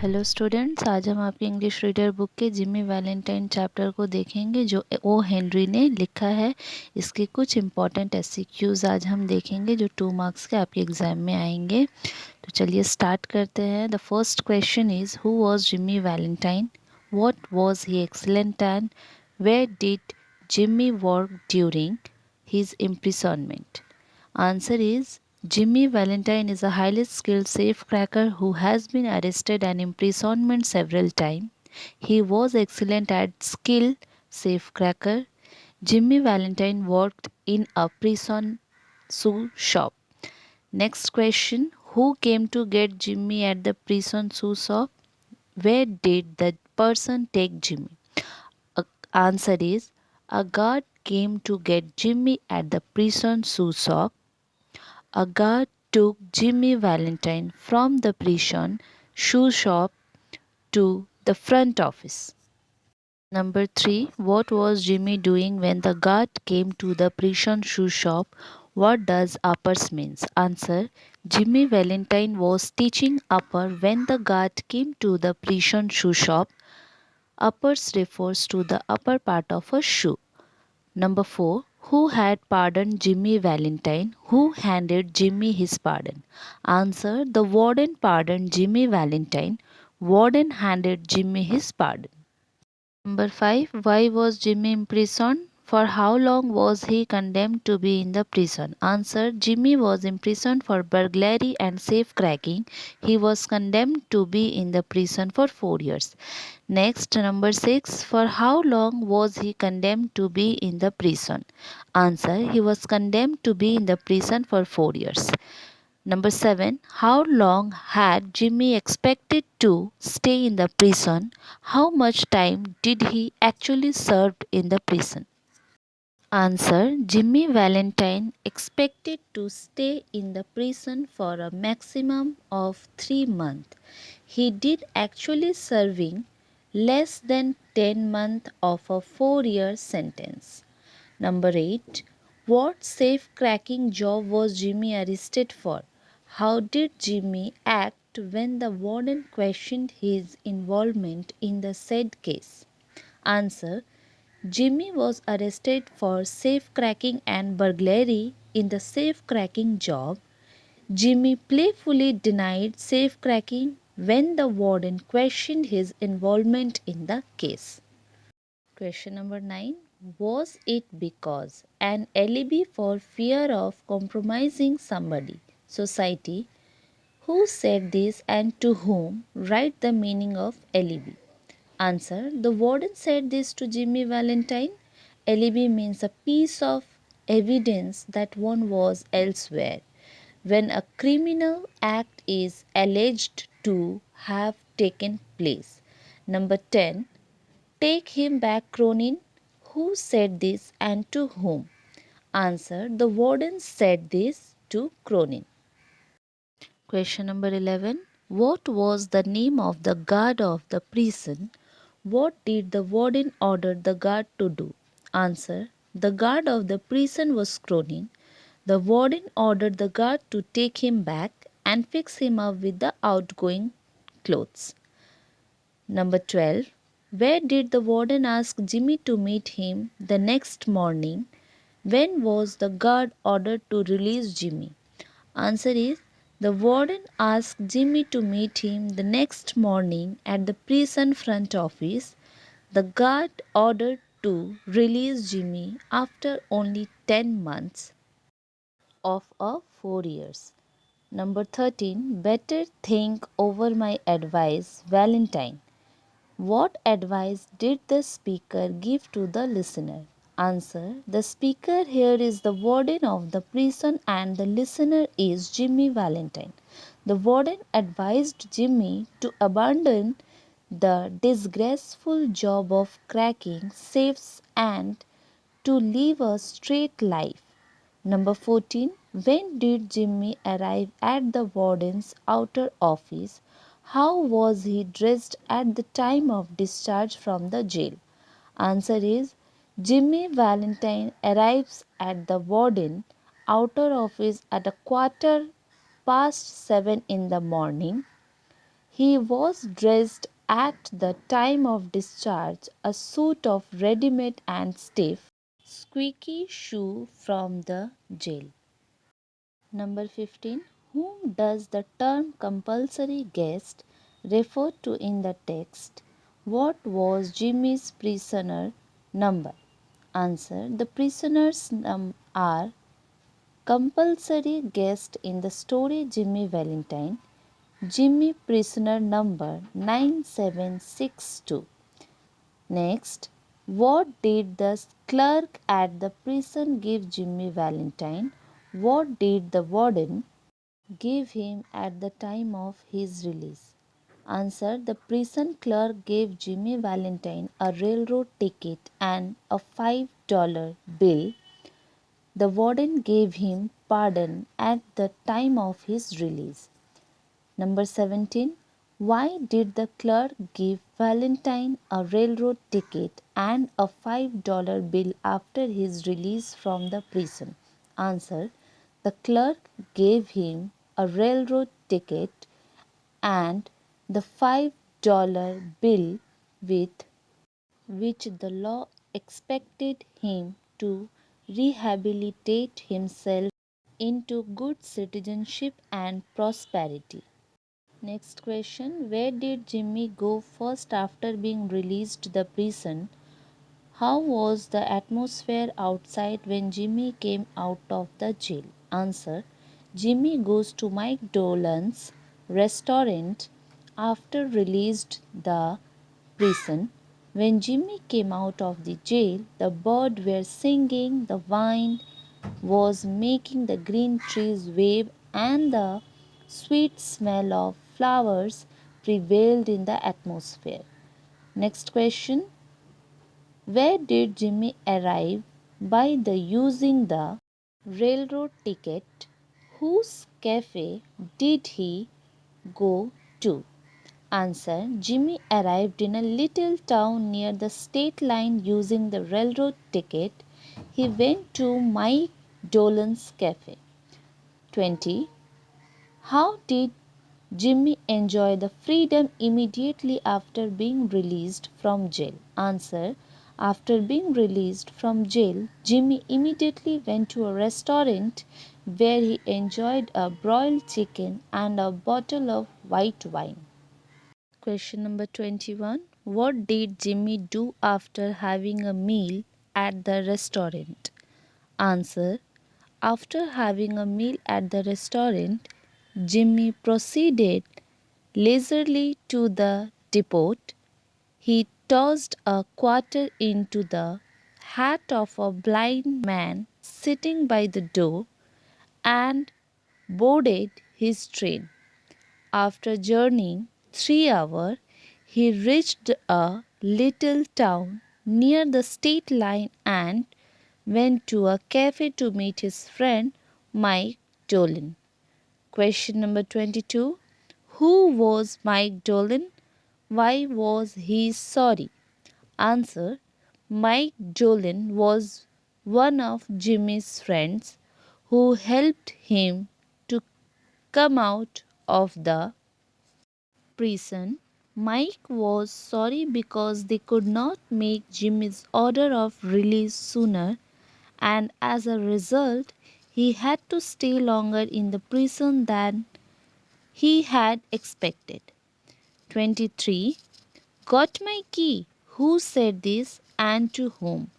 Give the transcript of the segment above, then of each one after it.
Hello students, आज हम आपकी इंग्लिश रीडर बुक के जिमी वैलेंटाइन चैप्टर को देखेंगे जो ओ हेनरी ने लिखा है। इसके कुछ इंपॉर्टेंट एससीक्यूज आज हम देखेंगे जो 2 मार्क्स के आपके एग्जाम में आएंगे। तो चलिए स्टार्ट करते हैं। The first question is who was Jimmy Valentine, what was he excellent and where did Jimmy work during his imprisonment? Answer is Jimmy Valentine is a highly skilled safecracker who has been arrested and imprisoned several times. He was excellent at skill safecracker. Jimmy Valentine worked in a prison shoe shop. Next question, who came to get Jimmy at the prison shoe shop? Where did the person take Jimmy? Answer is a guard came to get Jimmy at the prison shoe shop. A guard took Jimmy Valentine from the prison shoe shop to the front office. Number 3. What was Jimmy doing when the guard came to the prison shoe shop? What does uppers means? Answer. Jimmy Valentine was teaching upper when the guard came to the prison shoe shop. Uppers refers to the upper part of a shoe. Number 4. Who had pardoned Jimmy Valentine? Who handed Jimmy his pardon? Answer. The warden pardoned Jimmy Valentine. Warden handed Jimmy his pardon. Number 5. Why was Jimmy imprisoned? For how long was he condemned to be in the prison? Answer. Jimmy was imprisoned for burglary and safecracking. He was condemned to be in the prison for 4 years. Next, number 6. For how long was he condemned to be in the prison? Answer. He was condemned to be in the prison for 4 years. Number 7. How long had Jimmy expected to stay in the prison? How much time did he actually serve in the prison? Answer. Jimmy Valentine expected to stay in the prison for a maximum of 3 months. He did actually serving less than 10 months of a 4-year sentence. Number 8. What safe cracking job was Jimmy arrested for? How did Jimmy act when the warden questioned his involvement in the said case? Answer. Jimmy was arrested for safe cracking and burglary in the safe cracking job. Jimmy playfully denied safe cracking when the warden questioned his involvement in the case. Question number 9. Was it because an alibi for fear of compromising somebody, society? Who said this and to whom? Write the meaning of alibi. Answer. The warden said this to Jimmy Valentine. Alibi means a piece of evidence that one was elsewhere. When a criminal act is alleged to have taken place. Number 10. Take him back, Cronin. Who said this and to whom? Answer. The warden said this to Cronin. Question number 11. What was the name of the guard of the prison? What did the warden order the guard to do? Answer. The guard of the prison was Cronin. The warden ordered the guard to take him back and fix him up with the outgoing clothes. Number 12. Where did the warden ask Jimmy to meet him the next morning? When was the guard ordered to release Jimmy? Answer is the warden asked Jimmy to meet him the next morning at the prison front office. The guard ordered to release Jimmy after only 10 months of a 4 years. Number 13. Better think over my advice, Valentine. What advice did the speaker give to the listener? Answer. The speaker here is the warden of the prison and the listener is Jimmy Valentine. The warden advised Jimmy to abandon the disgraceful job of cracking safes and to live a straight life. Number 14. When did Jimmy arrive at the warden's outer office? How was he dressed at the time of discharge from the jail? Answer is Jimmy Valentine arrives at the warden outer office at a quarter past 7 in the morning. He was dressed at the time of discharge a suit of ready-made and stiff, squeaky shoe from the jail. Number 15. Whom does the term compulsory guest refer to in the text? What was Jimmy's prisoner number? Answer. The prisoners are compulsory guest in the story Jimmy Valentine. Jimmy prisoner number 9762. Next, what did the clerk at the prison give Jimmy Valentine? What did the warden give him at the time of his release? Answer. The prison clerk gave Jimmy Valentine a railroad ticket and a $5 bill. The warden gave him pardon at the time of his release. Number 17. Why did the clerk give Valentine a railroad ticket and a $5 bill after his release from the prison? Answer. The clerk gave him a railroad ticket and the $5 bill with which the law expected him to rehabilitate himself into good citizenship and prosperity. Next question. Where did Jimmy go first after being released the prison? How was the atmosphere outside when Jimmy came out of the jail? Answer. Jimmy goes to Mike Dolan's restaurant after released the prison. When Jimmy came out of the jail, the birds were singing, the wind was making the green trees wave, and the sweet smell of flowers prevailed in the atmosphere. Next question. Where did Jimmy arrive by the using the railroad ticket? Whose cafe did he go to? Answer. Jimmy arrived in a little town near the state line using the railroad ticket. He went to Mike Dolan's cafe. 20. How did Jimmy enjoy the freedom immediately after being released from jail? Answer. After being released from jail, Jimmy immediately went to a restaurant where he enjoyed a broiled chicken and a bottle of white wine. Question number 21. What did Jimmy do after having a meal at the restaurant? Answer. After having a meal at the restaurant, Jimmy proceeded leisurely to the depot. He tossed a quarter into the hat of a blind man sitting by the door and boarded his train. After journeying 3 hours, he reached a little town near the state line and went to a cafe to meet his friend Mike Dolan. Question number 22. Who was Mike Dolan? Why was he sorry? Answer. Mike Dolan was one of Jimmy's friends who helped him to come out of the prison. Mike was sorry because they could not make Jimmy's order of release sooner, and as a result, he had to stay longer in the prison than he had expected. 23. Got my key. Who said this and to whom?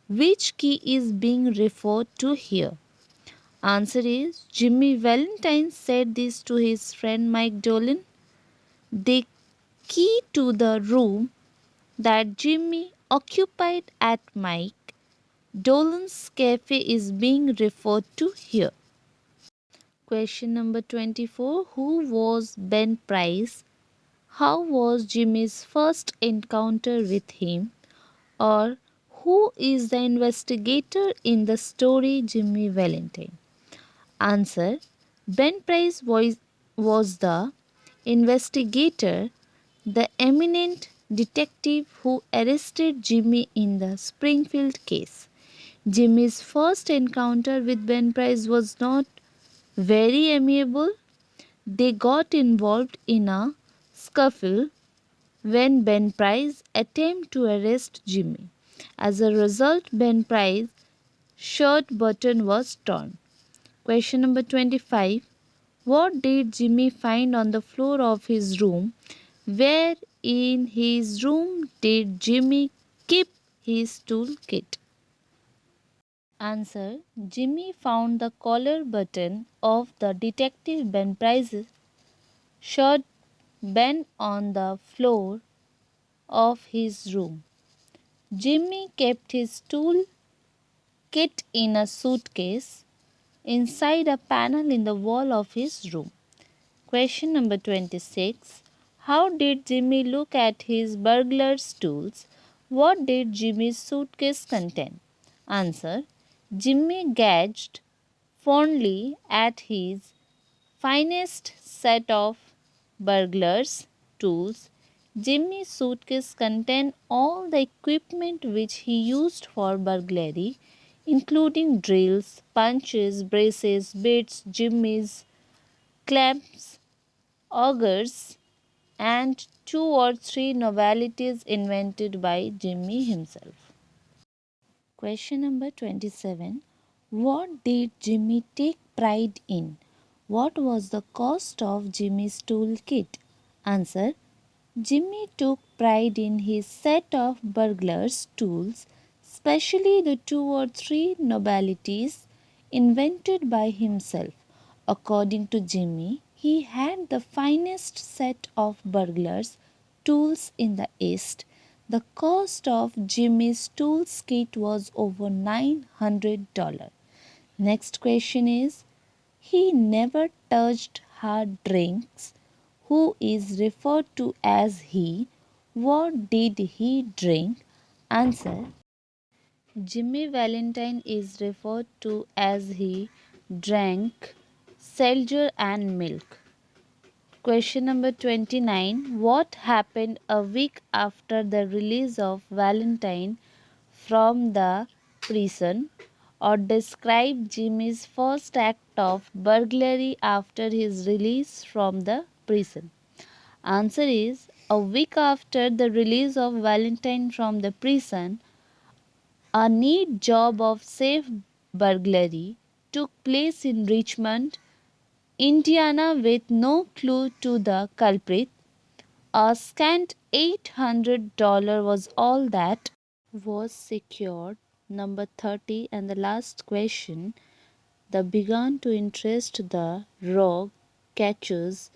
Which key is being referred to here? Answer is Jimmy Valentine said this to his friend Mike Dolan. The key to the room that Jimmy occupied at Mike Dolan's cafe is being referred to here. Question number 24. Who was Ben Price? How was Jimmy's first encounter with him? Or who is the investigator in the story Jimmy Valentine? Answer. Ben Price was the investigator, the eminent detective who arrested Jimmy in the Springfield case. Jimmy's first encounter with Ben Price was not very amiable. They got involved in a scuffle when Ben Price attempted to arrest Jimmy. As a result, Ben Price's shirt button was torn. Question number 25. What did Jimmy find on the floor of his room? Where in his room did Jimmy keep his toolkit? Answer. Jimmy found the collar button of the detective Ben Price's shirt bent on the floor of his room. Jimmy kept his tool kit in a suitcase inside a panel in the wall of his room. Question number 26. How did Jimmy look at his burglar's tools? What did Jimmy's suitcase contain? Answer. Jimmy gazed fondly at his finest set of burglar's tools. Jimmy's suitcase contained all the equipment which he used for burglary, including drills, punches, braces, bits, jimmies, clamps, augers, and two or three novelties invented by Jimmy himself. Question number 27. What did Jimmy take pride in? What was the cost of Jimmy's toolkit? Answer. Jimmy took pride in his set of burglar's tools, especially the two or three novelties invented by himself. According to Jimmy, he had the finest set of burglars' tools in the East. The cost of Jimmy's tools kit was over $900. Next question is, he never touched hard drinks. Who is referred to as he? What did he drink? Answer. Jimmy Valentine is referred to as he drank seltzer and milk. Question number 29. What happened a week after the release of Valentine from the prison? Or describe Jimmy's first act of burglary after his release from the prison. Answer is, a week after the release of Valentine from the prison, a neat job of safe burglary took place in Richmond, Indiana, with no clue to the culprit. A scant $800 was all that was secured. Number 30 and the last question. That began to interest the rogue catchers,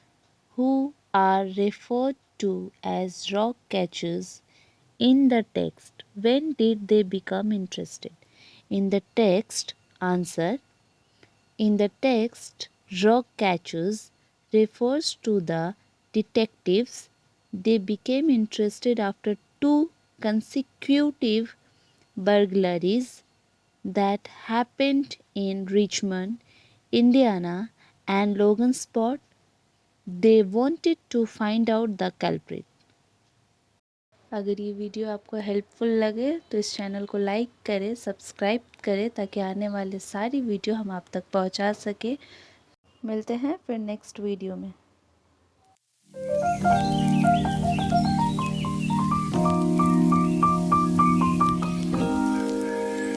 who are referred to as rogue catchers in the text. When did they become interested? In the text, answer. In the text, rogue catchers refers to the detectives. They became interested after two consecutive burglaries that happened in Richmond, Indiana and Logansport. They wanted to find out the culprit. अगर ये video आपको helpful लगे तो इस channel को like करें, subscribe करें ताकि आने वाले सारी वीडियो हम आप तक पहुंचा सके। मिलते हैं फिर नेक्स्ट वीडियो में।